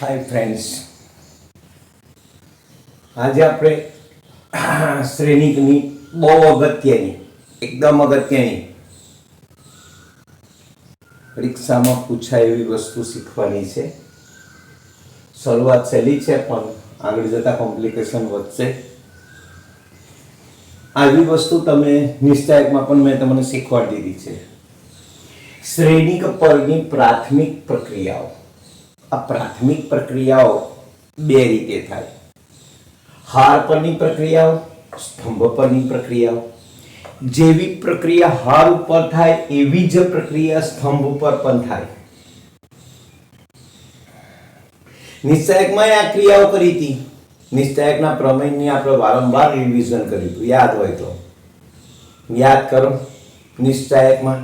Hi friends, आज આપણે શ્રેણિકની બહુ અગત્યની એકદમ અગત્યની પરીક્ષામાં પૂછાય એવી વસ્તુ શીખવાની છે. શરૂઆત સહેલી છે પણ આગળ જતા કોમ્પ્લિકેશન વધશે. આવી વસ્તુ તમે નિશ્ચયકમાં પણ મેં તમને શીખવાડી દીધી છે. શ્રેણિક પરની પ્રાથમિક પ્રક્રિયાઓ. આ પ્રાથમિક પ્રક્રિયાઓ બે રીતે થાય. હાર પરની પ્રક્રિયાઓ, સ્તંભ પરની પ્રક્રિયાઓ. જેવી પ્રક્રિયા હાર ઉપર થાય એવી જ પ્રક્રિયા સ્તંભ ઉપર પણ થાય. નિશ્ચયકમાં આ ક્રિયાઓ કરી હતી. નિશ્ચયકના પ્રમેયની આપણે વારંવાર રિવિઝન કર્યું હતું. યાદ હોય તો યાદ કરો. નિશ્ચયકમાં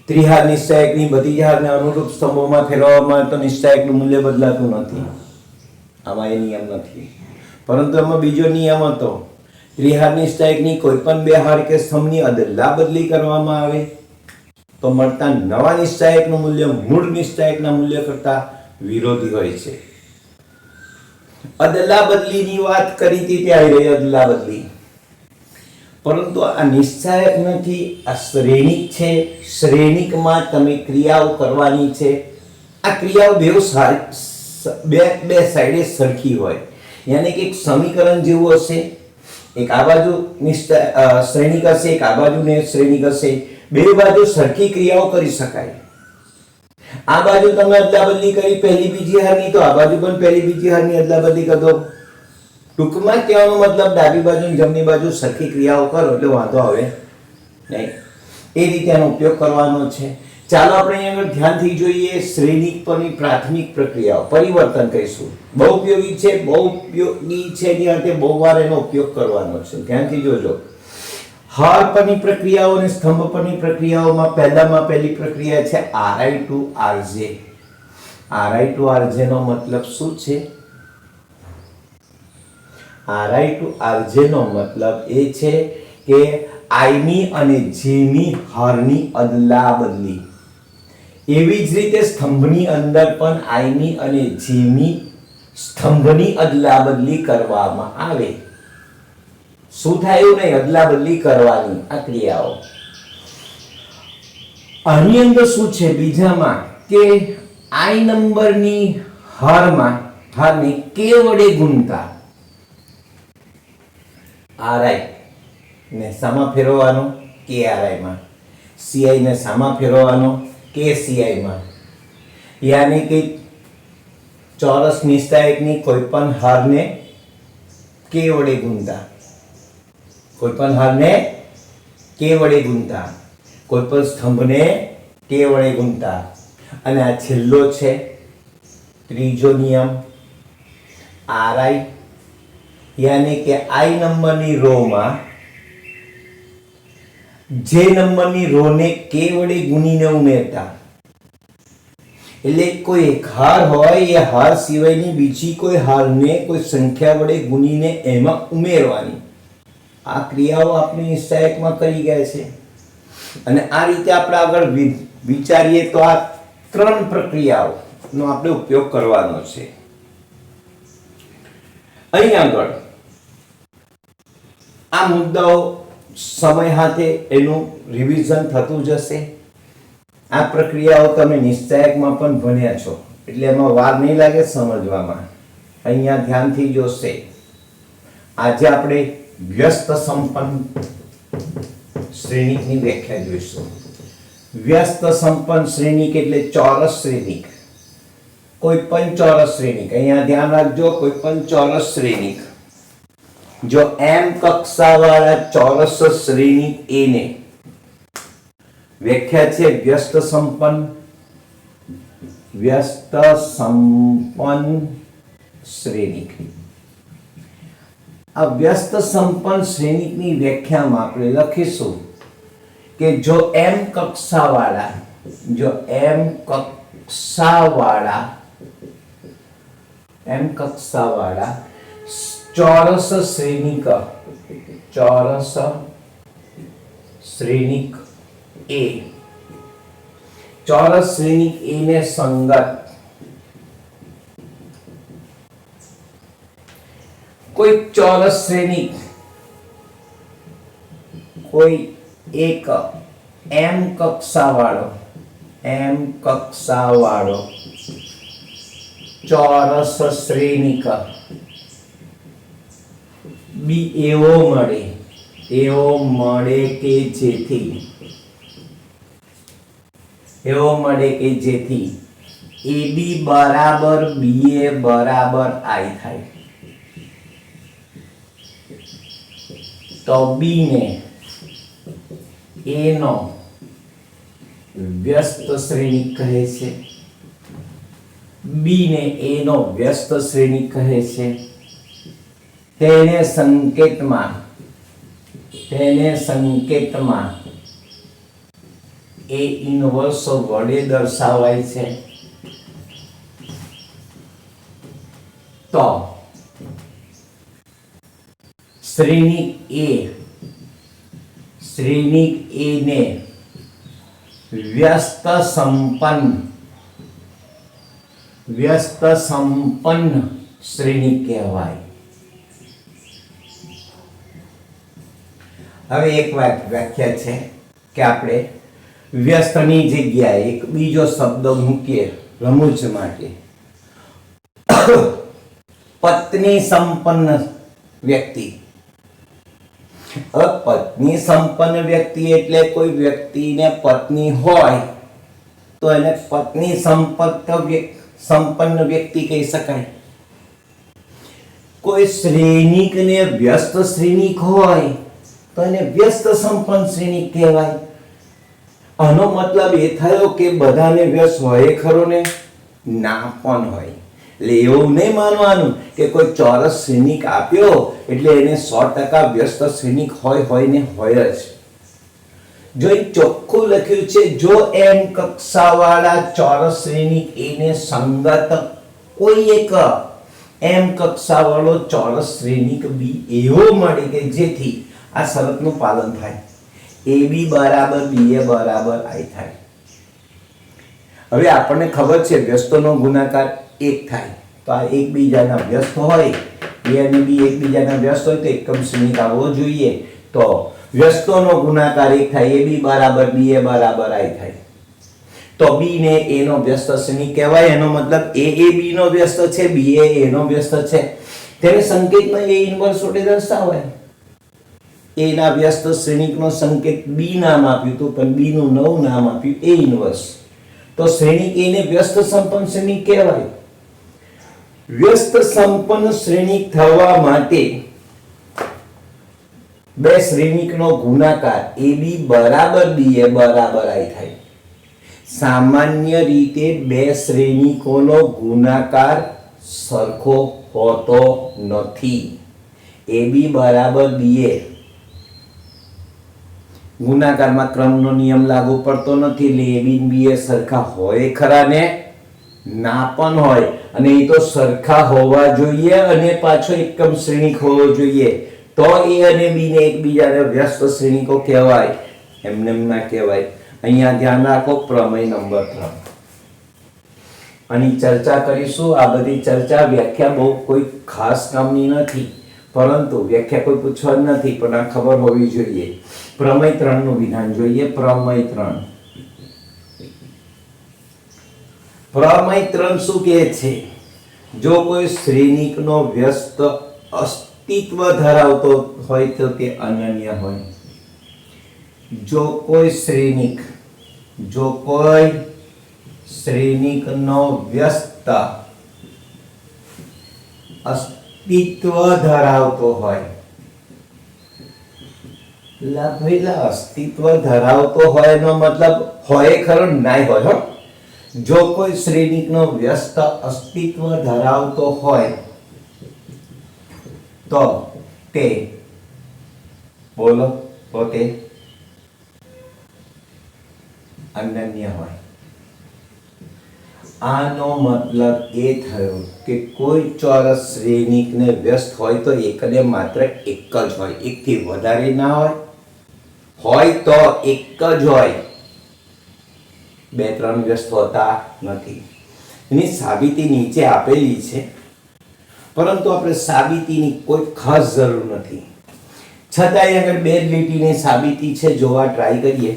ત્રિહાર નિશ્ચયકની બધી જ હારને અનુરૂપ સ્તંભોમાં ફેરવવામાં તો નિશ્ચયકનું મૂલ્ય બદલાતું નથી. આમાં એ નિયમ નથી, પરંતુ એમાં બીજો નિયમ હતો. ત્રિહાર નિશ્ચયકની કોઈ પણ બે હાર કે સ્તંભની અદલા બદલી કરવામાં આવે તો મળતા નવા નિશ્ચયકનું મૂલ્ય મૂળ નિશ્ચયકના મૂલ્ય કરતા વિરોધી હોય છે. અદલા બદલીની વાત કરી હતી ત્યારે રહી અદલા બદલી, પરંતુ આ નિશ્ચયક નથી, આ શ્રેણિક છે. શ્રેણિકમાં તમે ક્રિયાઓ કરવાની છે. આ ક્રિયાઓ બે સાઈડે સરખી હોય, યાની કે એક સમીકરણ જેવું હશે. એક આ બાજુ શ્રેણિક હશે, એક આ બાજુ શ્રેણિક હશે. બે બાજુ સરખી ક્રિયાઓ કરી શકાય. આ બાજુ તમે અદલા બદલી કરી પહેલી બીજી હારની, તો આ બાજુ પણ પહેલી બીજી હારની અદલા બદલી કરો. ટૂંકમાં કહેવાનો મતલબ ડાબી બાજુ અને જમણી બાજુ સરખી ક્રિયાઓ કરો એટલે વાંધો આવે નહીં. એ રીતે આનો ઉપયોગ કરવાનો છે. ચાલો આપણે અહીં આગળ ધ્યાનથી જોઈએ. શ્રેણિક પરની પ્રાથમિક પ્રક્રિયાઓ, પરિવર્તન કહીશું. બહુ ઉપયોગી છે, બહુ ઉપયોગી છે. એની અર્થે બહુ વાર એનો ઉપયોગ કરવાનો છે. ધ્યાનથી જોજો. હાર પરની પ્રક્રિયાઓ અને સ્તંભ પરની પ્રક્રિયાઓમાં પહેલી પ્રક્રિયા છે RI to RJ. RI to RJ નો મતલબ શું છે? RI to RJ નો મતલબ એ છે કે I ની અને J ની હારની અદલા બદલી. એવી જ રીતે સ્તંભની અંદર પણ I ની અને J ની સ્તંભની અદલા બદલી કરવામાં આવે. શું થાય એવું નહીં, અદલા બદલી કરવાની આ ક્રિયાઓ. આની અંદર શું છે બીજામાં કે I નંબરની હારને K વડે ગુણતા RI ને સામા ફેરવવાનો KRI માં, CI ને સામા ફેરવવાનો KCI માં. યાની કે ચોરસ નિશ્ચયકની કોઈ પણ હારને K વડે ગુણતા, કોઈ પણ હારને K વડે ગુણતા, કોઈ પણ સ્તંભને K વડે ગુણતા. અને આ છેલ્લો છે ત્રીજો નિયમ RI, યાની કે I નંબરની રોમાં J નંબરની રોને K વડે ગુણીને ઉમેરતા. એટલે કોઈ એક હાર હોય એ હાર સિવાયની બીજી કોઈ હારને કોઈ સંખ્યા વડે ગુણીને એમાં ઉમેરવાની. આ ક્રિયાઓ આપણે નિશ્ચયકમાં કરી ગયા છે. અને આ રીતે આપણે આગળ વિચારીએ તો આ ત્રણ પ્રક્રિયાઓનો આપણે ઉપયોગ કરવાનો છે. અહીં આગળ આ મુદ્દાઓ સમય સાથે એનું રિવિઝન થતું જશે. આ પ્રક્રિયાઓ તમે નિશ્ચયકમાં પણ ભણ્યા છો એટલે એમાં વાર નહીં લાગે સમજવામાં. અહીંયા ધ્યાનથી જોશે. આજે આપણે વ્યસ્ત સંપન્ન શ્રેણિકની વ્યાખ્યા જોઈશું. વ્યસ્ત સંપન્ન શ્રેણિક એટલે ચોરસ શ્રેણિક. કોઈ પણ ચોરસ શ્રેણિક, અહીંયા ધ્યાન રાખજો, કોઈ પણ ચોરસ શ્રેણિક જો m કક્ષાવાળા ચોરસ શ્રેણિક A ને વ્યાખ્યા છે વ્યસ્ત સંપન્ન શ્રેણિક. આ વ્યસ્ત સંપન્ન શ્રેણિકની વ્યાખ્યામાં આપણે લખીશું કે જો m કક્ષાવાળા ચોરસ શ્રેણિક A, ચોરસ શ્રેણિક A ને સંગત કોઈ ચોરસ શ્રેણી, કોઈ એક એમ કક્ષાવાળો ચોરસ શ્રેણિક બી એવો મળે કે જેથી AB બરાબર BA બરાબર I થાય, તો B ને A નો વ્યસ્ત શ્રેણિક કહે છે, B ને A નો વ્યસ્ત શ્રેણિક કહે છે. તેને સંકેતમાં A ઇન્વર્સ વડે દર્શાવાય છે. તો શ્રેણિક A ને વ્યસ્ત સંપન્ન શ્રેણિક કહેવાય. હવે એક વ્યાખ્યા છે કે આપણે વ્યસ્તની જગ્યાએ એક બીજો શબ્દ મૂકીએ રમૂજ માટે. પત્ની સંપન્ન વ્યક્તિ. પત્ની સંપન્ન વ્યક્તિ એટલે કોઈ વ્યક્તિને પત્ની હોય તો એને પત્ની સંપન્ન વ્યક્તિ કહી શકાય. કોઈ શ્રેણિકને વ્યસ્ત શ્રેણિક હોય તો એને વ્યસ્ત સંપન્ન શ્રેણિક કહેવાય. આનો મતલબ એ થયો કે બધાને વ્યસ્ત હોય ખરો ને? ના પણ હોય. એટલે એવું નહીં માનવાનું કે કોઈ ચોરસ શ્રેણિક આપ્યો એટલે એને 100% વ્યસ્ત શ્રેણિક હોય ને હોય જ. જો એ ચોખ્ખું લખ્યું છે, જો એમ કક્ષાવાળા ચોરસ શ્રેણિક એને સંગત કોઈ એક એમ કક્ષાવાળો ચોરસ શ્રેણિક બી એવો મળે કે જેથી આ શરતનું પાલન થાય, AB બરાબર BA બરાબર I થાય. હવે આપણને ખબર છે વ્યસ્તોનો ગુણાકાર 1 થાય, તો આ એકબીજાના વ્યસ્ત હોય, A અને B એકબીજાના વ્યસ્ત હોય તો એકમ શ્રેણિક આવવો જોઈએ. તો વ્યસ્તોનો ગુણાકાર 1 થાય, AB બરાબર BA બરાબર I થાય. તો B ને A નો વ્યસ્ત શ્રેણિક કહેવાય. એનો મતલબ A B નો વ્યસ્ત છે, B A નો વ્યસ્ત છે. તેને સંકેતમાં A ઇન્વર્સ વડે દર્શાવાય. A ના વ્યસ્ત શ્રેણિકનો સંકેત B નામ આપ્યું હતું, પણ B નું નવું નામ આપ્યું A ઇન્વર્સ. તો શ્રેણિક A ને વ્યસ્ત સંપન્ન શ્રેણિક કહેવાય. વ્યસ્ત સંપન્ન શ્રેણિક થવા માટે બે શ્રેણિકનો ગુણાકાર AB બરાબર BA બરાબર I થાય. સામાન્ય રીતે બે શ્રેણિકોનો ગુણાકાર સરખો હોતો નથી. AB બરાબર BA ગુણાકારમાં ક્રમનો નિયમ લાગુ પડતો નથી. એટલે AB અને BA સરખા હોય ખરા ને? ના પણ હોય. અને એ તો સરખા હોવા જોઈએ અને પાછો એકમ શ્રેણિક હોવો જોઈએ, તો A અને B ને એકબીજાને વ્યસ્ત શ્રેણિકો કહેવાય, એમને ના કહેવાય. અહીંયા ધ્યાન રાખો, પ્રમેય નંબર 3 આની ચર્ચા કરીશું. આ બધી ચર્ચા વ્યાખ્યા બહુ કોઈ ખાસ કામની નથી, પરંતુ વ્યાખ્યા કોઈ પૂછવાની નથી, પણ આ ખબર હોવી જોઈએ. પ્રમેય 3 નું વિધાન જોઈએ. પ્રમેય 3 શું કહે છે? જો કોઈ શ્રેણિકનો વ્યસ્ત અસ્તિત્વ ધરાવતો હોય તો તે અનન્ય હોય. જો કોઈ શ્રેણિકનો વ્યસ્ત અસ્તિત્વ ધરાવતો હોય, અસ્તિત્વ ધરાવતો હોય નો મતલબ હોય ખરો, ના હોય. જો કોઈ શ્રેણિકનો વ્યસ્ત અસ્તિત્વ ધરાવતો હોય તો તે અનન્ય હોય. આનો મતલબ એ થયો કે કોઈ ચોરસ શ્રેણિકને વ્યસ્ત હોય તો એકને માત્ર એક જ હોય, એકથી વધારે ના હોય તો એક જ હોય, 2-3 વ્યસ્ત હોતા નથી. એની સાબિતી નીચે આપેલી છે. પરંતુ આપણે સાબિતીની કોઈ ખાસ જરૂર નથી, છતાંય આગળ બે લીટીની સાબિતી છે, જોવા ટ્રાય કરીએ.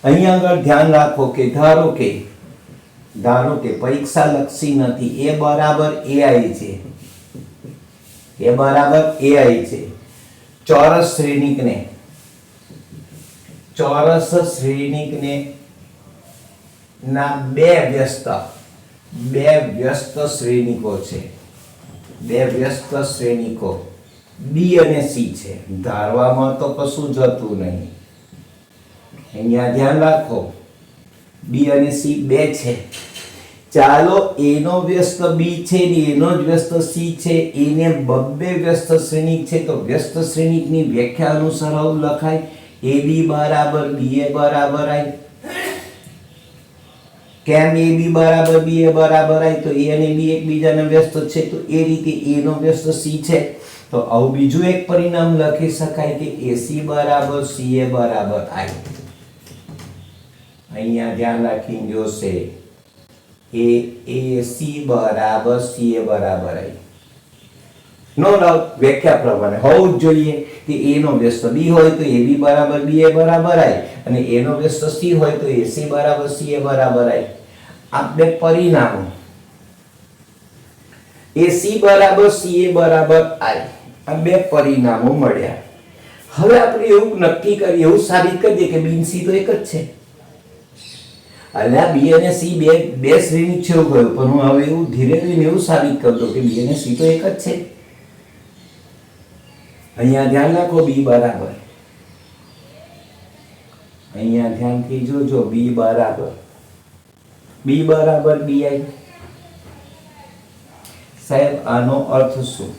અહીંયા આગળ ધ્યાન રાખો કે ધારો કે પરીક્ષા લક્ષી નથી, એ બરાબર એઆઈ છે, એ બરાબર એઆઈ છે. ચોરસ શ્રેણિકને ના બે વ્યસ્ત શ્રેણિકો છે, બે વ્યસ્ત શ્રેણિકો બી અને સી છે. ધારવામાં તો કશું જતું નહીં, અહીંયા ધ્યાન રાખો, બી અને સી બે છે. ચાલો એનો વ્યસ્ત બી છે ને એનો જ વ્યસ્ત સી છે, એને બબ્બે વ્યસ્ત શ્રેણિક છે, તો વ્યસ્ત શ્રેણિકની વ્યાખ્યા અનુસાર આવું લખાય, એ બી બરાબર બી એ બરાબર આઈ. કેમ એ બી બરાબર બી એ બરાબર આઈ? તો એ અને બી એકબીજાના વ્યસ્ત છે, તો એ રીતે એ નો વ્યસ્ત સી છે. તો આવું બીજું એક પરિણામ લખી શકાય કે એસી બરાબર સી એ બરાબર આઈ. અહીંયા ધ્યાન રાખીને જોશે, એસી બરાબર સી એ બરાબર આઈ. નો ડાઉટ વ્યાખ્યા પ્રમાણે હોવું જ જોઈએ કે એ નો વ્યસ્ત બી હોય તો એ બી બરાબર બી એ બરાબર આઈ, અને એ નો વ્યસ્ત સી હોય તો એસી બરાબર સી એ બરાબર આઈ. આ બે પરિણામો એસી બરાબર સી એ બરાબર આઈ, આ બે પરિણામો મળ્યા. હવે આપણે એવું નક્કી કરીએ, એવું સાબિત કરી દઈએ કે બી અને સી તો એક જ છે. અલ્યા બી અને સી બે શ્રેણી છે એવું કહ્યું, પણ હું હવે એવું ધીરે ધીરે એવું સાબિત કરતો કે બી અને સી તો એક જ છે. અહીંયા ધ્યાન રાખો, બી બરાબર, અહીંયા ધ્યાનથી જોજો, બી બરાબર બી આઈ. સાહેબ આનો અર્થ શું?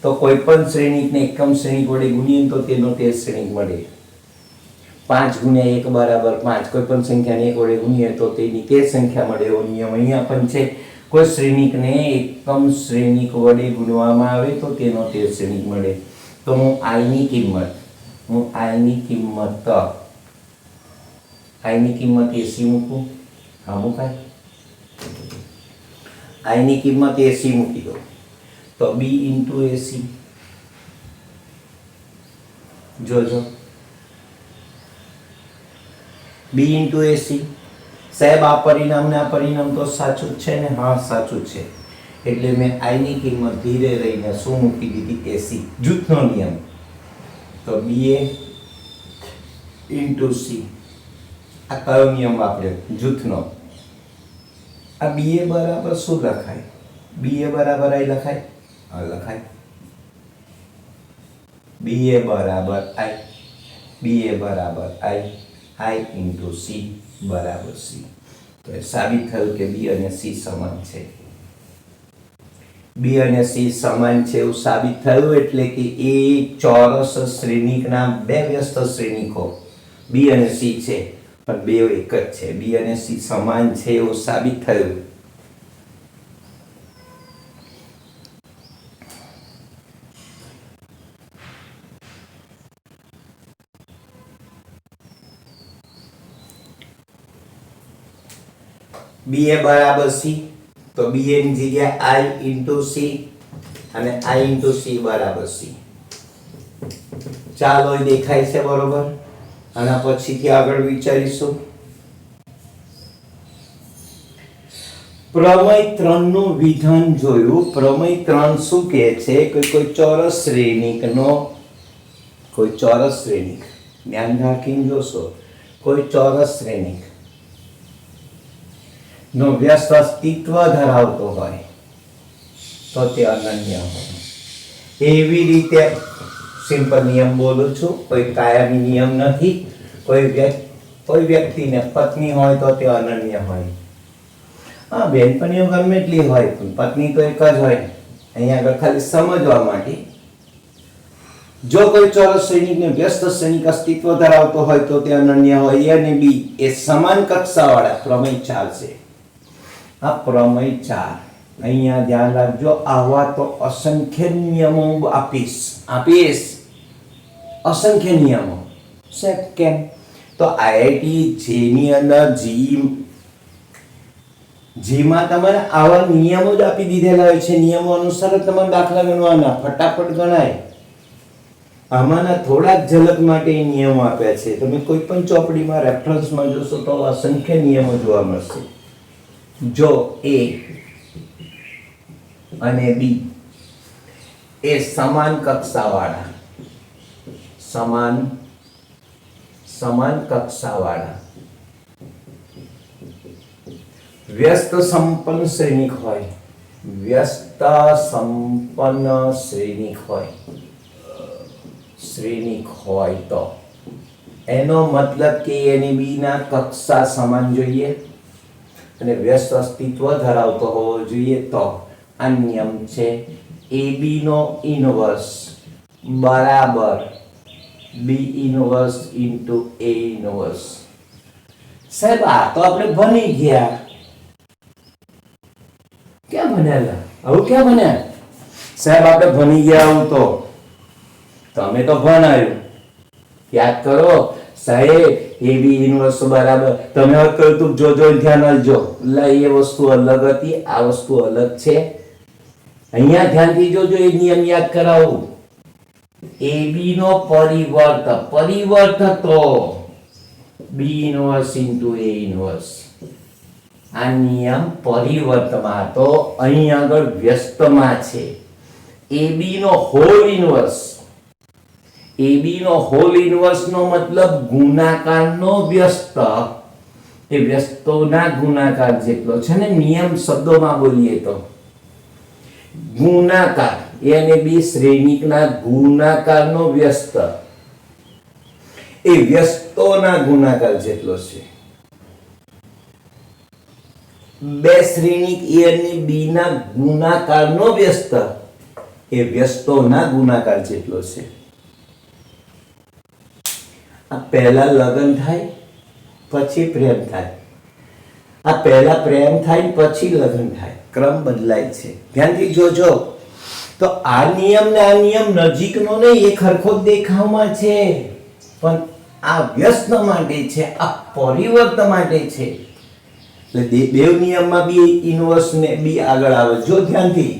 તો કોઈ પણ શ્રેણિકને એકમ શ્રેણિક વડે ગુણીએ તો તેનો તે શ્રેણિક મળે. 5 ગુણ્યા 1 બરાબર 5. કોઈ પણ સંખ્યાને 1 વડે ગુણીએ તો તેની તે સંખ્યા મળે, એવો નિયમ અહીંયા પણ છે. કોઈ શ્રેણિકને એકમ શ્રેણિક વડે ગુણવામાં આવે તો તેનો તે શ્રેણિક મળે. તો હું i ની કિંમત એસી મૂકું, હા મુકાય. i ની કિંમત એસી મૂકી દો તો b ઇન્ટુ એસી, જોજો b ઇન્ટુ એસી. સાહેબ આ પરિણામ ને આ પરિણામ તો સાચું જ છે ને? હા સાચું છે. એટલે મેં i ની કિંમત ધીરે રહીને શું મૂકી દીધી? એસી. જૂથનો નિયમ, તો ba ઇન્ટુ સી. આ કયો નિયમ વાપર્યો? જૂથનો. આ ba બરાબર શું લખાય? ba બરાબર i લખાય? હા લખાય. ba બરાબર i ઇન્ટુ સી બરાબર સી. તો એ સાબિત થયું કે બી અને સી સમાન છે. બી અને સી સમાન છે એવું સાબિત થયું, એટલે કે એ ચોરસ શ્રેણિકના બે વ્યસ્ત શ્રેણિકો બી અને સી છે, પણ બે એક જ છે. બી અને સી સમાન છે એવું સાબિત થયું. ba બરાબર સી, તો ba ની જગ્યાએ i ઇન્ટુ સી અને i ઇન્ટુ સી બરાબર સી. ચાલો એ દેખાય છે બરોબર? આના પછીથી આગળ વિચારીશું. પ્રમેય 3 નું વિધાન જોયું. પ્રમેય 3 શું કહે છે કે કોઈ ચોરસ શ્રેણિક, ધ્યાન રાખીને જોશો, કોઈ ચોરસ શ્રેણિક નો વ્યસ્ત અસ્તિત્વ ધરાવતો હોય તો તે અનન્ય હોય. એવી રીતે સિમ્પલ નિયમ બોલું છું, કોઈ કાયમી નિયમ નથી. કોઈ વ્યક્તિને પત્ની હોય તો તે અનન્ય હોય. હા, બેનપણીઓ ગમે એટલી હોય પણ પત્ની તો એક જ હોય. અહીંયા આગળ ખાલી સમજવા માટે, જો કોઈ ચોરસ શ્રેણિકને વ્યસ્ત શ્રેણિક અસ્તિત્વ ધરાવતો હોય તો તે અનન્ય હોય. એ અને બી એ સમાન કક્ષાવાળા પ્રમેય 4 છે. આ પ્રમેય 4 અહીંયા ધ્યાન રાખજો. આવા તો અસંખ્ય નિયમો આપીશ અસંખ્ય નિયમો. કેમ? તો આઈઆઈટી જેની અંદર જી જેમાં તમારે આવા નિયમો જ આપી દીધેલા હોય છે, નિયમો અનુસાર જ તમારે દાખલા ગણવાના, ફટાફટ ગણાય. આમાંના થોડાક ઝલક માટે એ નિયમો આપ્યા છે. તમે કોઈ પણ ચોપડીમાં રેફરન્સમાં જોશો તો અસંખ્ય નિયમો જોવા મળશે. જો A અને B એ સમાન કક્ષાવાળા વ્યસ્ત સંપન્ન શ્રેણિક હોય તો એનો મતલબ કે A અને B ના કક્ષા સમાન જોઈએ અને વ્યસ્ત અસ્તિત્વ ધરાવતો હોવો જોઈએ. તો આ નિયમ છે AB નો ઇનવર્સ બરાબર B inverse into A inverse. સાહેબ આ તો આપણે ભણી ગયા. ક્યાં ભણ્યા? આવું ક્યાં ભણ્યા સાહેબ? આપણે ભણી ગયા આવું તો તમે તો ભણાયું, યાદ કરો સાહેબ. AB ઇનવર્સ બરાબર તમે હવે કહ્યું તું જોજો, ધ્યાન આપજો. એટલે એ વસ્તુ અલગ હતી, આ વસ્તુ અલગ છે. અહીંયા ધ્યાનથી જોજો, એ નિયમ યાદ કરાવું. AB નો પરિવર્ત તો B inverse into A inverse. આ નિયમ પરિવર્તમાં તો અહીં આગળ વ્યસ્તમાં છે. AB નો હોલ ઇનવર્સ નો મતલબ ગુણાકારનો વ્યસ્ત એ વ્યસ્તોના ગુણાકાર જેટલો છે ને. નિયમ શબ્દોમાં બોલીએ તો ગુણાકાર A અને B શ્રેણિકના ગુણાકારનો વ્યસ્ત એ વ્યસ્તોના ગુણાકાર જેટલો છે. બે શ્રેણિક A અને B ના ગુણાકારનો વ્યસ્ત એ વ્યસ્તોના ગુણાકાર જેટલો છે. આ પહેલા લગ્ન થાય પછી પ્રેમ થાય, આ પહેલા પ્રેમ થાય પછી લગ્ન થાય, ક્રમ બદલાય છે. ધ્યાનથી જોજો. તો આ નિયમ ને આ નિયમ નજીકનો નહીં, એ ખરખો દેખાવમાં છે, પણ આ વ્યસ્ત માટે છે, આ પરિવર્તન માટે છે. એટલે બે નિયમમાં B ઇનવર્સ ને B આગળ આવે. જો ધ્યાનથી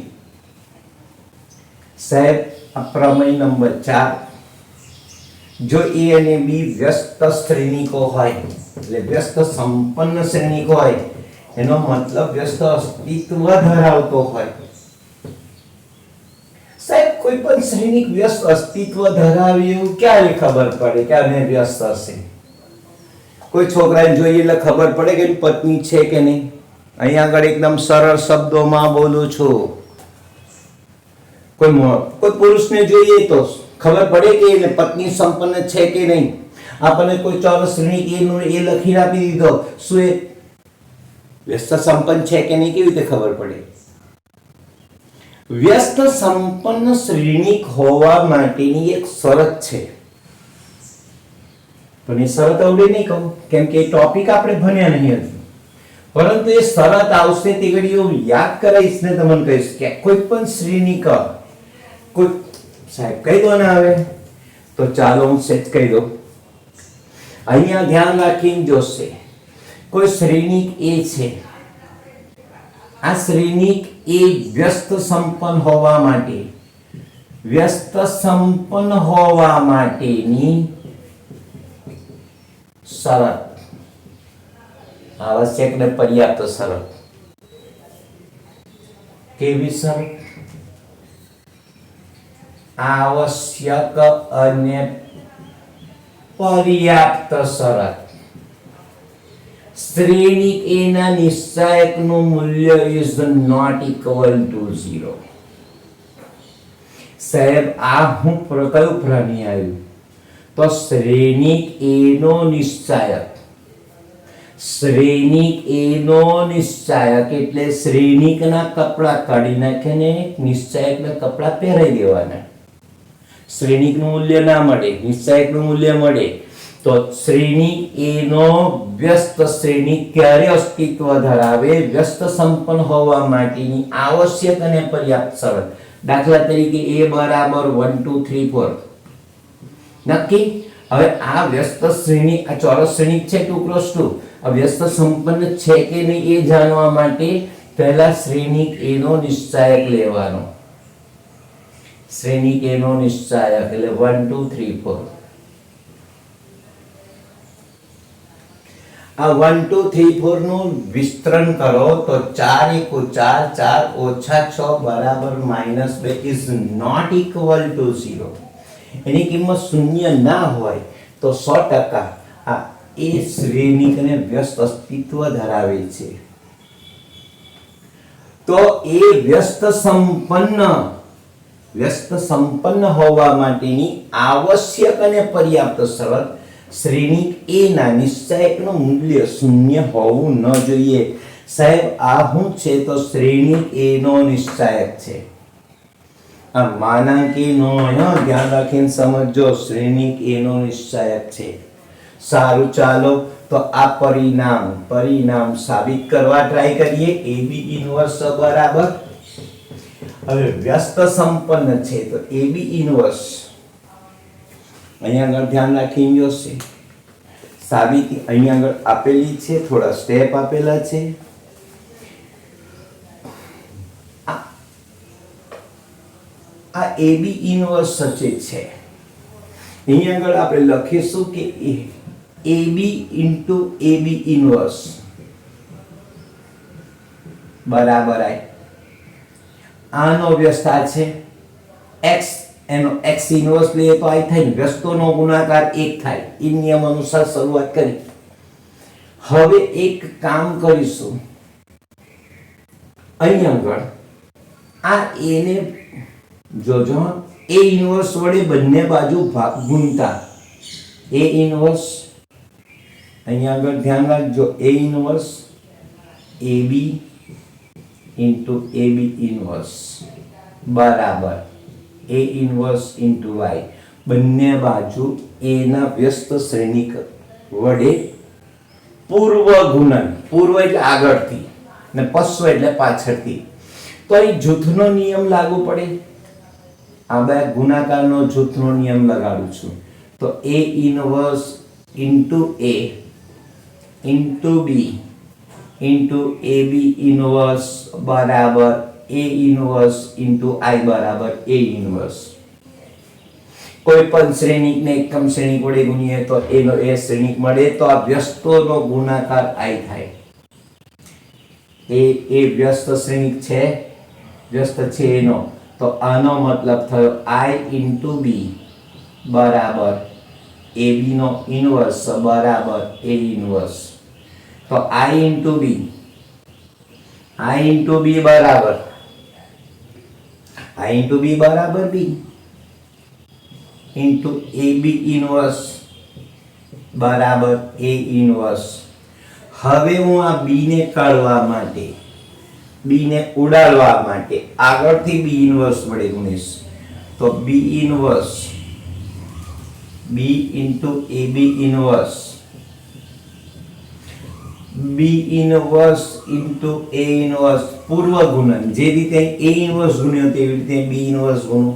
સાહેબ, આ પ્રમેય નંબર 4. જો A અને B વ્યસ્ત શ્રેણિકો હોય એટલે વ્યસ્ત સંપન્ન શ્રેણિક હોય, એનો મતલબ વ્યસ્ત અસ્તિત્વ ધરાવતો હોય. સાહેબ કોઈ પણ શ્રેણિક વ્યસ્ત અસ્તિત્વ ધરાવે એવું ક્યારે ખબર પડે કે આને વ્યસ્ત હશે? કોઈ છોકરાને જોઈએ એટલે ખબર પડે કે પત્ની છે કે નહીં? અહીં આગળ એકદમ સરળ શબ્દોમાં બોલું છું. કોઈ પુરુષને જોઈએ તો ખબર પડે કે એને પત્ની સંપન્ન છે કે નહીં? આપણને કોઈ ચોરસ શ્રેણિક A નું A લખી આપી દીધો, શું એ વ્યસ્ત સંપન્ન છે કે નહીં કેવી રીતે ખબર પડે? વ્યસ્ત સંપન્ન શ્રેણિક હોવા માટેની એક શરત છે, પણ એ શરત આવડે નહીં કહું, કેમ કે ટોપિક આપણે ભણ્યા નહીં હજુ. પરંતુ એ શરત આવશે તે ઘડી હું યાદ કરાવીશ ને તમને કહીશ કે કોઈ પણ શ્રેણિક કોઈ સાહેબ કહી દો ને આવે તો ચાલો હું સેટ કહી દઉં. અહીંયા ધ્યાન રાખીને જોશે. કોઈ શ્રેણિક A છે, આ શ્રેણિક A વ્યસ્ત સંપન્ન હોવા માટેની શરત આવશ્યક ને પર્યાપ્ત શરત. કેવી શરત? આવશ્યક અને પર્યાપ્ત શરત. શ્રેણિક A ના નિશ્ચાયકનું મૂલ્ય is not equal to 0. સાહેબ આ હું કયું પ્રાણી આવ્યું? તો શ્રેણિક A નો નિશ્ચાયક. શ્રેણિક A નો નિશ્ચાયક એટલે શ્રેણિકના કપડા કાઢી નાખીને નિશ્ચાયકના કપડા પહેરાઈ દેવાના. શ્રેણિકનું મૂલ્ય ના મળે, નિશ્ચાયકનું મૂલ્ય મળે. તો શ્રેણિક A નો વ્યસ્ત શ્રેણિક ક્યારે અસ્તિત્વ ધરાવે? વ્યસ્ત સંપન્ન હોવા માટેની આવશ્યક અને પર્યાપ્ત શરત. દાખલા તરીકે A બરાબર 1 2 3 4 નક્કી. હવે આ વ્યસ્ત શ્રેણી, આ ચોરસ શ્રેણી છે 2 × 2, આ વ્યસ્ત સંપન્ન છે કે નહીં એ જાણવા માટે પહેલા શ્રેણિક a નો નિશ્ચાયક લેવાનો. શ્રેણિક a નો નિશ્ચાયક એટલે 1 2 3 4. આ 1 2 3 4 નું વિસ્તરણ કરો તો 4 * 1 4, 4 - 6 = -2 is not equal to 0. એની કિંમત શૂન્ય ના હોય તો 100% આ એ શ્રેણિકને વ્યસ્ત અસ્તિત્વ ધરાવે છે. તો એ વ્યસ્ત સંપન્ન હોવા માટેની આવશ્યક અને પર્યાપ્ત શરત શ્રેણિક a ના નિશ્ચાયકનું મૂલ્ય શૂન્ય હોવું ન જોઈએ. સાહેબ આ શું છે? તો શ્રેણિક a નો નિશ્ચાયક છે. આ માનાંકી નો ધ્યાન રાખીને સમજો. શ્રેણિક a નો નિશ્ચાયક છે. સારું, ચાલો તો આ પરિણામ સાબિત કરવા ટ્રાય કરીએ. AB ઇન્વર્સ બરાબર, હવે વ્યસ્ત સંપન્ન છે તો AB ઇન્વર્સ અહીંયા આગળ ધ્યાન રાખીને જોશે. સાબિતી અહીંયા આગળ આપેલી છે, થોડા સ્ટેપ આપેલા છે. આ AB ઇન્વર્સ સચેત છે. અહીંયા આગળ આપણે લખીશું કે AB into AB ઇન્વર્સ બરાબર આનો વ્યસ્ત છે x, એનો x ઇન્વર્સ લઈએ તો આ થાય, વ્યસ્તોનો ગુણાકાર 1 થાય. એ નિયમ અનુસાર શરૂઆત કરી. હવે એક કામ કરીશું, અહીં આગળ આ a ને જોજો, a ઇન્વર્સ વડે બંને બાજુ ગુણતા a ઇન્વર્સ, અહીંયા આગળ ધ્યાન રાખજો, a inverse AB into AB inverse બરાબર a ઇન્વર્સ into y. બંને બાજુ a ના વ્યસ્ત શ્રેણિક વડે પૂર્વ ગુણન, પૂર્વ એટલે આગળથી ને પશ્વ એટલે પાછળથી. તો અહીં જૂથનો નિયમ લાગુ પડે. આ બે ગુણાકારનો જૂથનો નિયમ લગાડું છું. તો a inverse into a into b into AB inverse બરાબર a ઇન્વર્સ into I બરાબર a ઇન્વર્સ. કોઈ પણ શ્રેણિકને એકમ શ્રેણિક વડે ગુણીએ તો એનો એ શ્રેણિક મળે તો આ વ્યસ્તોનો ગુણાકાર I થાય. એ વ્યસ્ત શ્રેણિક છે, વ્યસ્ત છે એનો, તો આનો મતલબ થયો I into b બરાબર AB નો ઇન્વર્સ બરાબર a ઇન્વર્સ. તો I into b બરાબર b into AB ઇન્વર્સ બરાબર a ઇન્વર્સ. હવે હું આ b ને કાઢવા માટે, b ને ઉડાડવા માટે આગળથી b ઇન્વર્સ વડે ગુણીશ. તો b inverse b into AB inverse b inverse into a inverse પૂર્વ ગુણન. જે રીતે a ઇન્વર્સ ગુણ્યો તેવી રીતે b ઇન્વર્સ ગુણો.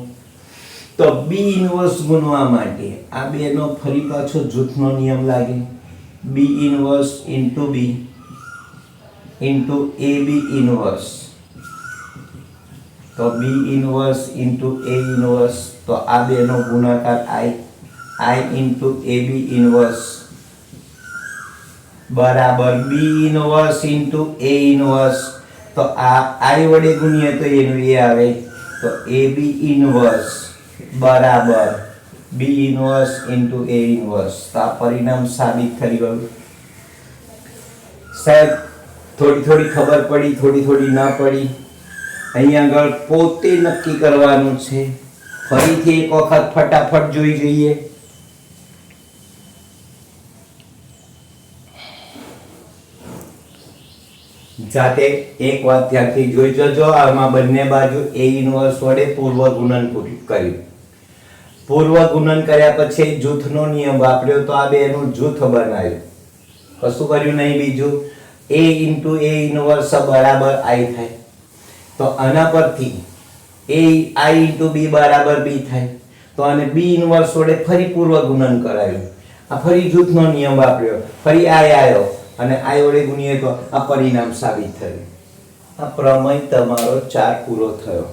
તો b ઇન્વર્સ ગુણવા માટે આ બેનો ફરી પાછો જૂથનો નિયમ લાગે. b inverse into b into AB inverse. તો b inverse into a inverse, તો આ બેનો ગુણાકાર I into AB ઇન્વર્સ બરાબર b inverse into a inverse. તો આ I વડે ગુણીએ તો એનું એ આવે, તો AB ઇન્વર્સ બરાબર b inverse into a inverse. તો આ પરિણામ સાબિત થઈ ગયું. સાહેબ થોડી ખબર પડી, થોડી ના પડી. અહીંયા આગળ પોતે નક્કી કરવાનું છે. ફરીથી એક વખત ફટાફટ જોઈ જઈએ. જાતે એક વાત ધ્યાનથી જોઈ જજો. આમાં બંને બાજુ a ઇન્વર્સ વડે પૂર્વ ગુણન કર્યું. પૂર્વ ગુણન કર્યા પછી જૂથનો નિયમ વાપર્યો તો આ બેનું જૂથ બનાવ્યું. કશું કર્યું નહીં બીજું. a into a ઇન્વર્સ બરાબર I થાય. તો આના પરથી I into b બરાબર b થાય. તો આને બી ઇનવર્સ વડે ફરી પૂર્વ ગુણન કરાયું, આ ફરી જૂથનો નિયમ વાપર્યો, ફરી આય આવ્યો અને આય વડે ગુણીએ તો આ પરિણામ સાબિત થયું. આ પ્રમેય તમારો 4 પૂરો થયો.